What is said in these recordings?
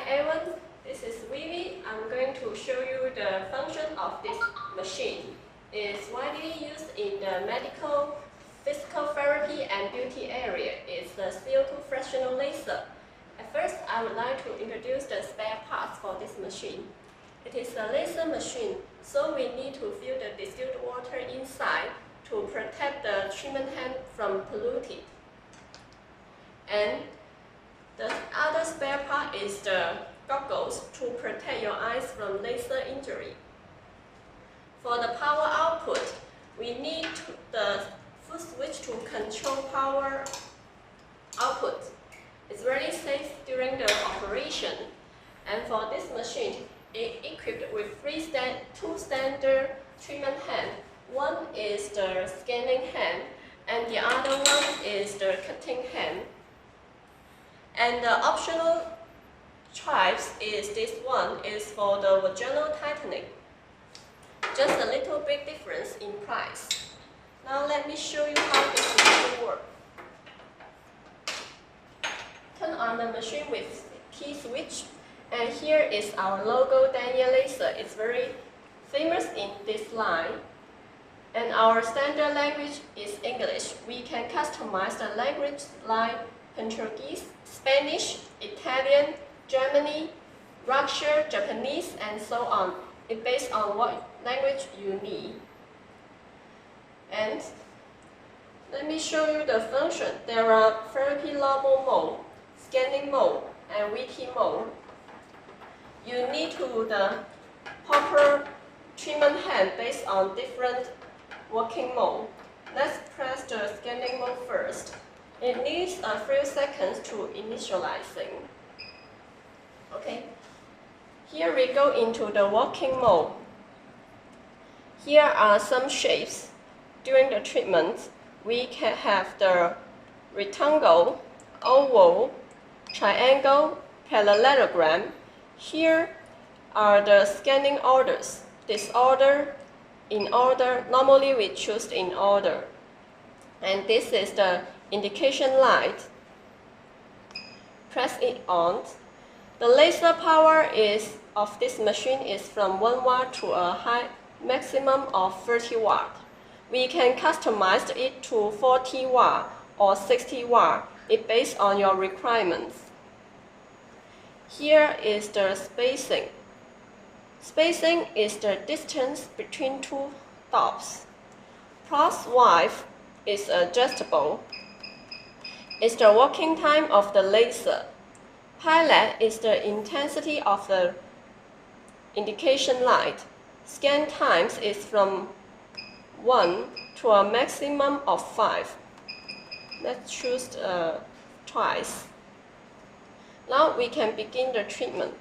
everyone, this is Vivi. I'm going to show you the function of this machine. It's widely used in the medical, physical therapy and beauty area. It's the CO2 fractional laser. At first, I would like to introduce the spare parts for this machine. It is a laser machine, so we need to fill the distilled water inside to protect the treatment hand from polluted. And the other spare part is the goggles to protect your eyes from laser injury. For the power output, we need the foot switch to control power output. It's very safe during the operation. And for this machine, it's equipped with two standard treatment hands. One is the scanning hand, and the other one is the cutting hand. And the optional choice is this one is for the vaginal tightening. Just a little bit difference in price. Now let me show you how this machine works. Turn on the machine with key switch, and here is our logo Danye laser. It's very famous in this line. And our standard language is English. We can customize the language like Portuguese, Spanish, Italian, German, Russian, Japanese, and so on. It's based on what language you need. And let me show you the function. There are therapy normal mode, scanning mode, and VT mode. You need the proper treatment hand based on different working mode. Let's press the scanning mode first. It needs a few seconds to initializing. Okay, here we go into the working mode. Here are some shapes. During the treatment, we can have the rectangle, oval, triangle, parallelogram. Here are the scanning orders. Disorder, in order. Normally we choose in order. And this is the indication light. Press it on. The laser power of this machine is from 1 watt to a high maximum of 30 watt. We can customize it to 40 watt or 60 watt. It based on your requirements. Here is the spacing. Spacing is the distance between two stops. Plus width is adjustable. It's the working time of the laser. Highlight is the intensity of the indication light. Scan times is from 1 to a maximum of 5. Let's choose twice. Now we can begin the treatment.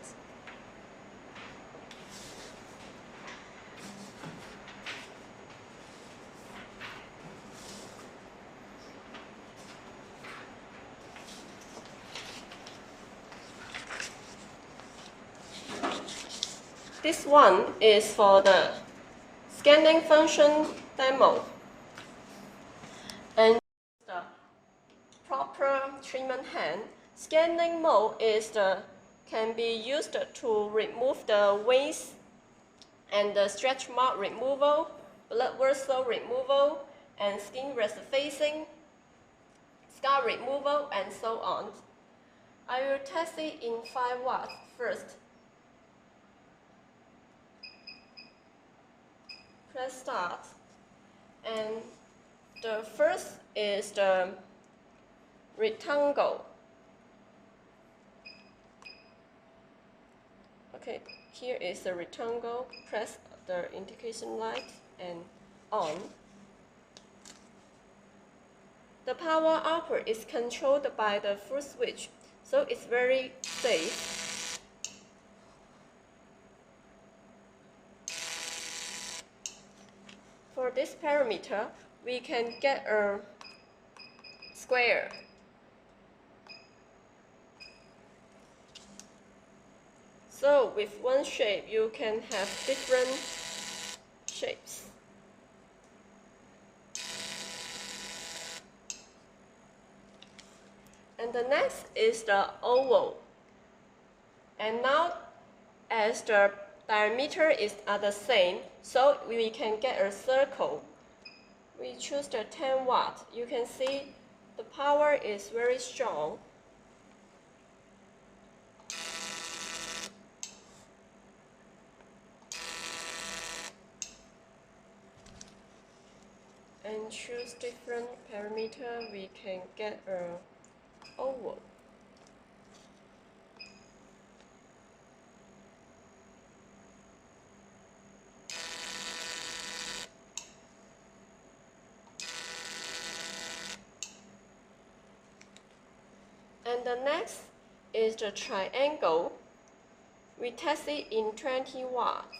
This one is for the scanning function demo. And the proper treatment hand. Scanning mode can be used to remove the waste and the stretch mark removal, blood vessel removal, and skin resurfacing, scar removal, and so on. I will test it in 5 watts first. Press start, and the first is the rectangle. Okay, here is the rectangle. Press the indication light and on. The power output is controlled by the foot switch, so it's very safe. For this parameter, we can get a square. So with one shape, you can have different shapes. And the next is the oval. And now, as the diameter is the same, so we can get a circle. We choose the 10 watt. You can see the power is very strong. And choose different parameter, we can get a oval. And the next is the triangle. We test it in 20 watts.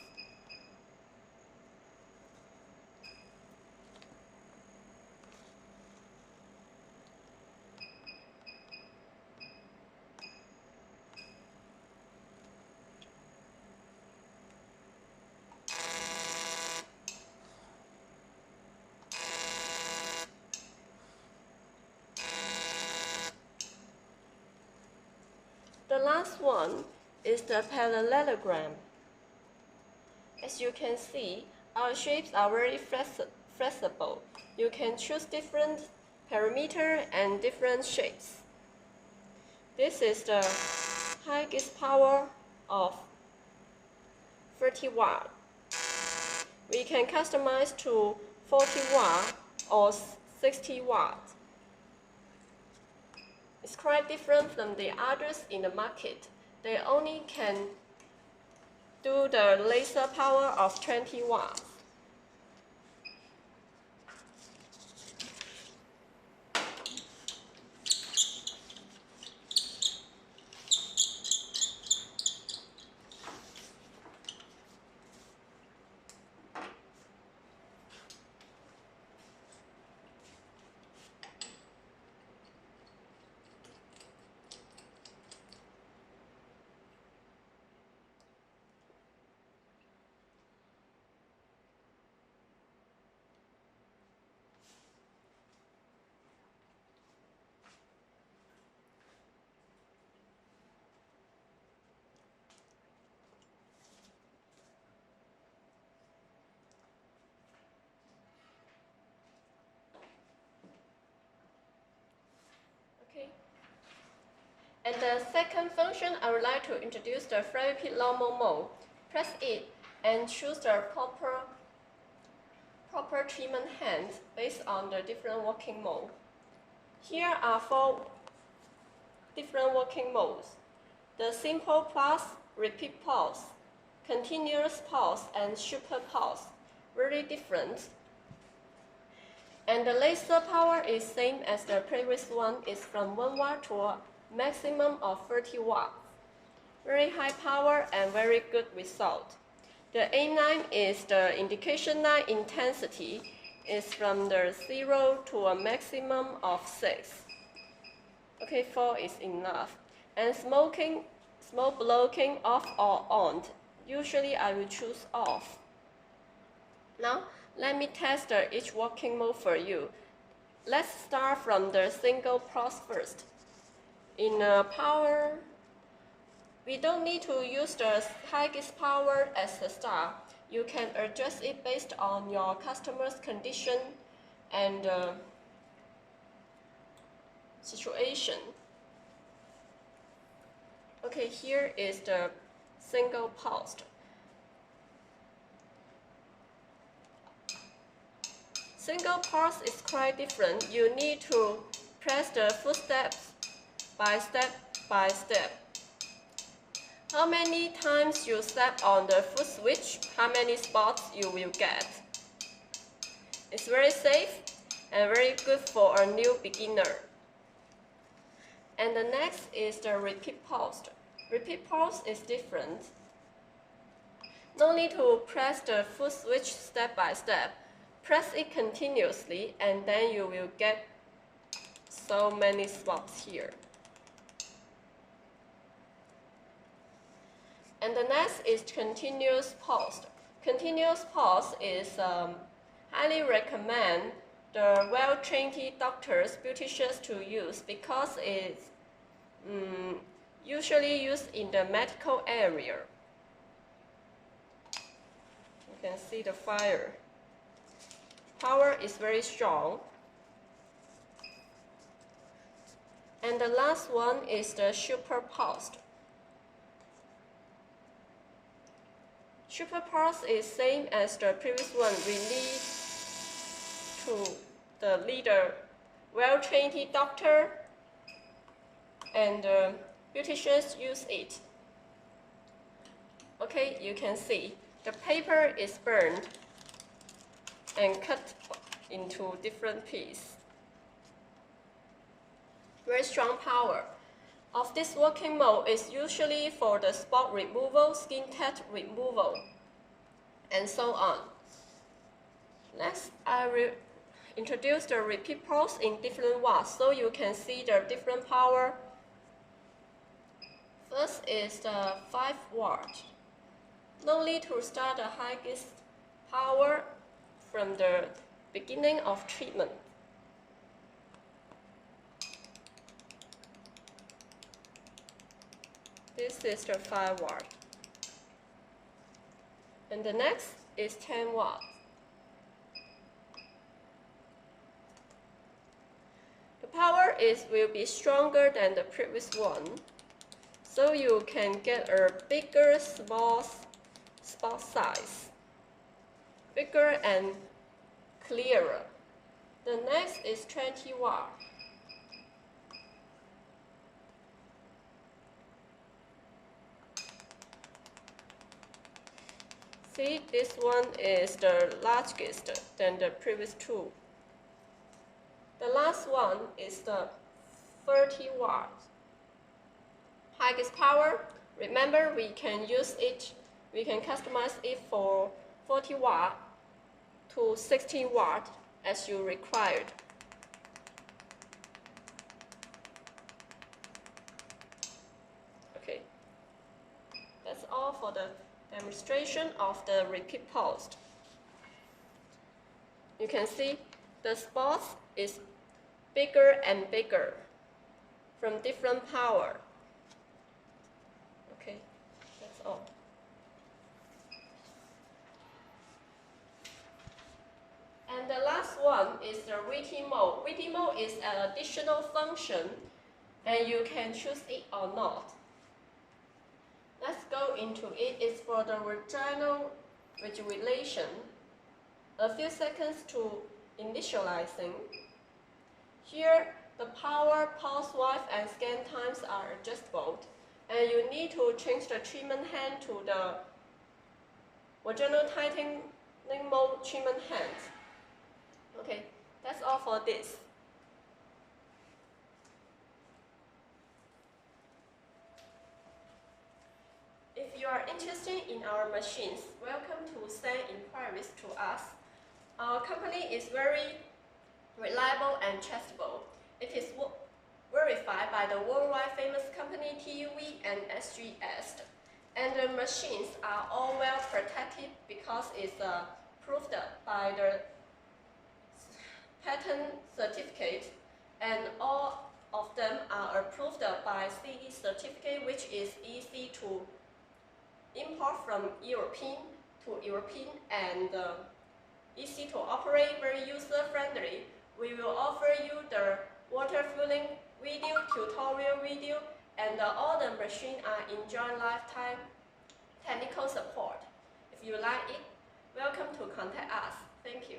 The last one is the parallelogram. As you can see, our shapes are very flexible. You can choose different parameters and different shapes. This is the highest power of 30 watt. We can customize to 40 watt or 60 watt. It's quite different from the others in the market. They only can do the laser power of 20 watts. Okay. And the second function, I would like to introduce the flat normal mode. Press it and choose the proper treatment hands based on the different working mode. Here are 4 different working modes: the simple pulse, repeat pulse, continuous pulse, and super pulse. Very different. And the laser power is same as the previous one, is from 1 watt to a maximum of 30 watts. Very high power and very good result. The A9 is the indication line intensity, is from the 0 to a maximum of 6. Okay, 4 is enough. And smoke blocking off or on. Usually I will choose off. Now, let me test each working mode for you. Let's start from the single pulse first. In power, we don't need to use the highest power as the start. You can adjust it based on your customer's condition and situation. Okay, here is the single pulse. Single pulse is quite different. You need to press the footsteps by step. How many times you step on the foot switch, how many spots you will get. It's very safe and very good for a new beginner. And the next is the repeat pulse. Repeat pulse is different. No need to press the foot switch step by step. Press it continuously and then you will get so many spots here. And the next is continuous pulse. Continuous pulse is highly recommend the well-trained doctors, beauticians to use because it's usually used in the medical area. You can see the fire. Power is very strong. And the last one is the superpulsed. Superpulse is same as the previous one. We need to the leader, well-trained doctor, and beauticians use it. Okay, you can see the paper is burned and cut into different pieces. Very strong power. Of this working mode is usually for the spot removal, skin tat removal, and so on. Next, I will introduce the repeat pulse in different watts so you can see the different power. First is the 5 watt. No need to start the highest power from the beginning of treatment. This is the 5 watt. And the next is 10 watt. The power will be stronger than the previous one, so you can get a bigger spot size, bigger and clearer. The next is 20 watt. See, this one is the largest than the previous two. The last one is the 30 watts. Highest power, remember we can use it, we can customize it for 40 watt to 16 watt as you required. Okay, that's all for the demonstration of the repeat pulse. You can see the spots is bigger and bigger from different power. Okay, that's all. And the last one is the waiting mode. Waiting mode is an additional function and you can choose it or not. Let's go into it. It's for the vaginal rejuvenation. A few seconds to initializing. Here, the power, pulse width, and scan times are adjustable. And you need to change the treatment hand to the vaginal tightening mode treatment hand. Okay, that's all for this. If you are interested in our machines, welcome to send inquiries to us. Our company is very reliable and trustable. It is verified by the worldwide famous company TUV and SGS. And the machines are all well protected because it's approved by the patent certificate, and all of them are approved by CE certificate, which is easy to import from European to European and easy to operate, very user-friendly. We will offer you the water filling video, tutorial video, and all the machines are enjoy lifetime technical support. If you like it, welcome to contact us. Thank you.